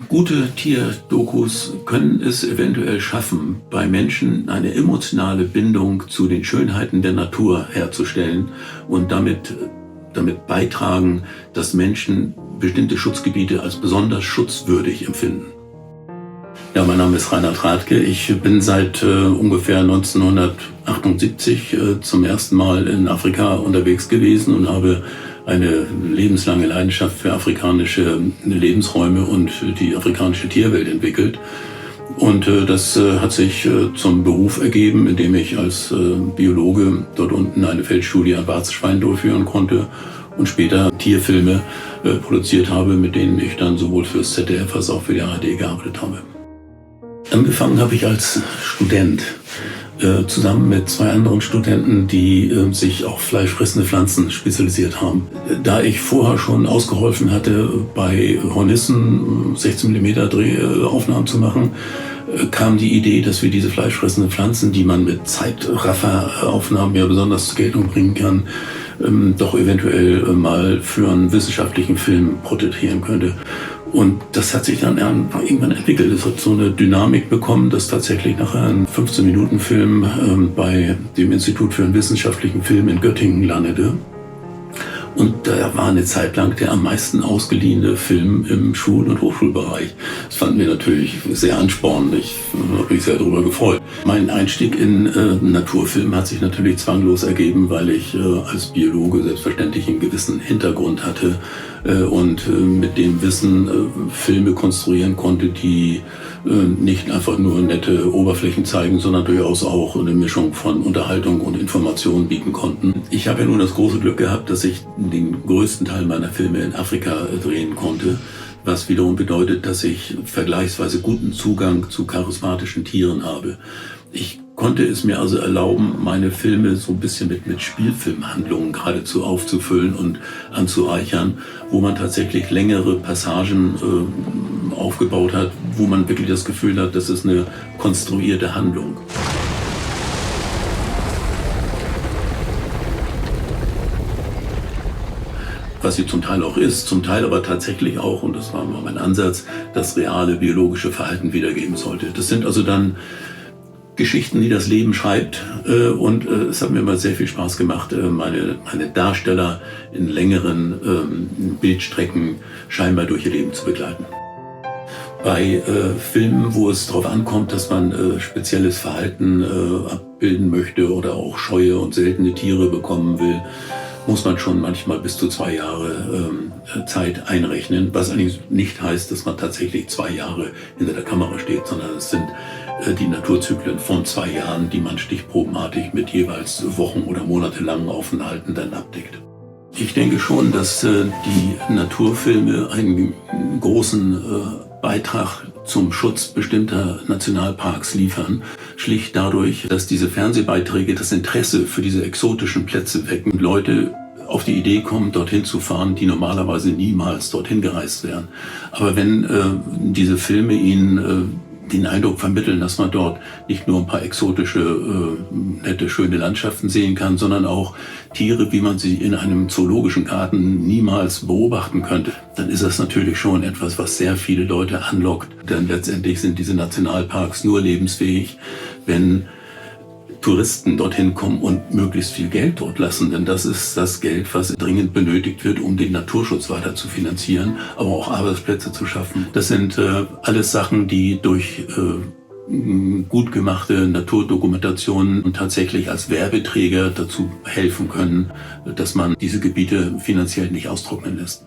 Gute Tierdokus können es eventuell schaffen, bei Menschen eine emotionale Bindung zu den Schönheiten der Natur herzustellen und damit beitragen, dass Menschen bestimmte Schutzgebiete als besonders schutzwürdig empfinden. Ja, mein Name ist Reinhard Rathke. Ich bin seit ungefähr 1978 zum ersten Mal in Afrika unterwegs gewesen und habe eine lebenslange Leidenschaft für afrikanische Lebensräume und die afrikanische Tierwelt entwickelt. Und das hat sich zum Beruf ergeben, indem ich als Biologe dort unten eine Feldstudie an Warzenschweinen durchführen konnte und später Tierfilme produziert habe, mit denen ich dann sowohl fürs ZDF als auch für die ARD gearbeitet habe. Angefangen habe ich als Student, zusammen mit zwei anderen Studenten, die sich auf fleischfressende Pflanzen spezialisiert haben. Da ich vorher schon ausgeholfen hatte, bei Hornissen 16 mm Drehaufnahmen zu machen, kam die Idee, dass wir diese fleischfressenden Pflanzen, die man mit Zeitrafferaufnahmen ja besonders zur Geltung bringen kann, doch eventuell mal für einen wissenschaftlichen Film porträtieren könnte. Und das hat sich dann irgendwann entwickelt. Es hat so eine Dynamik bekommen, dass tatsächlich nachher ein 15-Minuten-Film bei dem Institut für einen wissenschaftlichen Film in Göttingen landete. Und da war eine Zeit lang der am meisten ausgeliehene Film im Schul- und Hochschulbereich. Das fanden wir natürlich sehr anspornend. Ich habe mich sehr darüber gefreut. Mein Einstieg in Naturfilm hat sich natürlich zwanglos ergeben, weil ich als Biologe selbstverständlich einen gewissen Hintergrund hatte und mit dem Wissen Filme konstruieren konnte, die nicht einfach nur nette Oberflächen zeigen, sondern durchaus auch eine Mischung von Unterhaltung und Information bieten konnten. Ich habe ja nun das große Glück gehabt, dass ich den größten Teil meiner Filme in Afrika drehen konnte, was wiederum bedeutet, dass ich vergleichsweise guten Zugang zu charismatischen Tieren habe. Ich konnte es mir also erlauben, meine Filme so ein bisschen mit Spielfilmhandlungen geradezu aufzufüllen und anzureichern, wo man tatsächlich längere Passagen aufgebaut hat, wo man wirklich das Gefühl hat, das ist eine konstruierte Handlung. Was sie zum Teil auch ist, zum Teil aber tatsächlich auch, und das war mal mein Ansatz, das reale biologische Verhalten wiedergeben sollte. Das sind also dann Geschichten, die das Leben schreibt, und es hat mir immer sehr viel Spaß gemacht, meine Darsteller in längeren Bildstrecken scheinbar durch ihr Leben zu begleiten. Bei Filmen, wo es darauf ankommt, dass man spezielles Verhalten abbilden möchte oder auch scheue und seltene Tiere bekommen will, muss man schon manchmal bis zu 2 Jahre Zeit einrechnen, was allerdings nicht heißt, dass man tatsächlich 2 Jahre hinter der Kamera steht, sondern es sind die Naturzyklen von 2 Jahren, die man stichprobenartig mit jeweils Wochen- oder monatelangen Aufenthalten dann abdeckt. Ich denke schon, dass die Naturfilme einen großen Beitrag zum Schutz bestimmter Nationalparks liefern, schlicht dadurch, dass diese Fernsehbeiträge das Interesse für diese exotischen Plätze wecken und Leute auf die Idee kommen, dorthin zu fahren, die normalerweise niemals dorthin gereist wären. Aber wenn diese Filme ihnen den Eindruck vermitteln, dass man dort nicht nur ein paar exotische, nette, schöne Landschaften sehen kann, sondern auch Tiere, wie man sie in einem zoologischen Garten niemals beobachten könnte, dann ist das natürlich schon etwas, was sehr viele Leute anlockt. Denn letztendlich sind diese Nationalparks nur lebensfähig, wenn Touristen dorthin kommen und möglichst viel Geld dort lassen, denn das ist das Geld, was dringend benötigt wird, um den Naturschutz weiter zu finanzieren, aber auch Arbeitsplätze zu schaffen. Das sind alles Sachen, die durch gut gemachte Naturdokumentationen tatsächlich als Werbeträger dazu helfen können, dass man diese Gebiete finanziell nicht austrocknen lässt.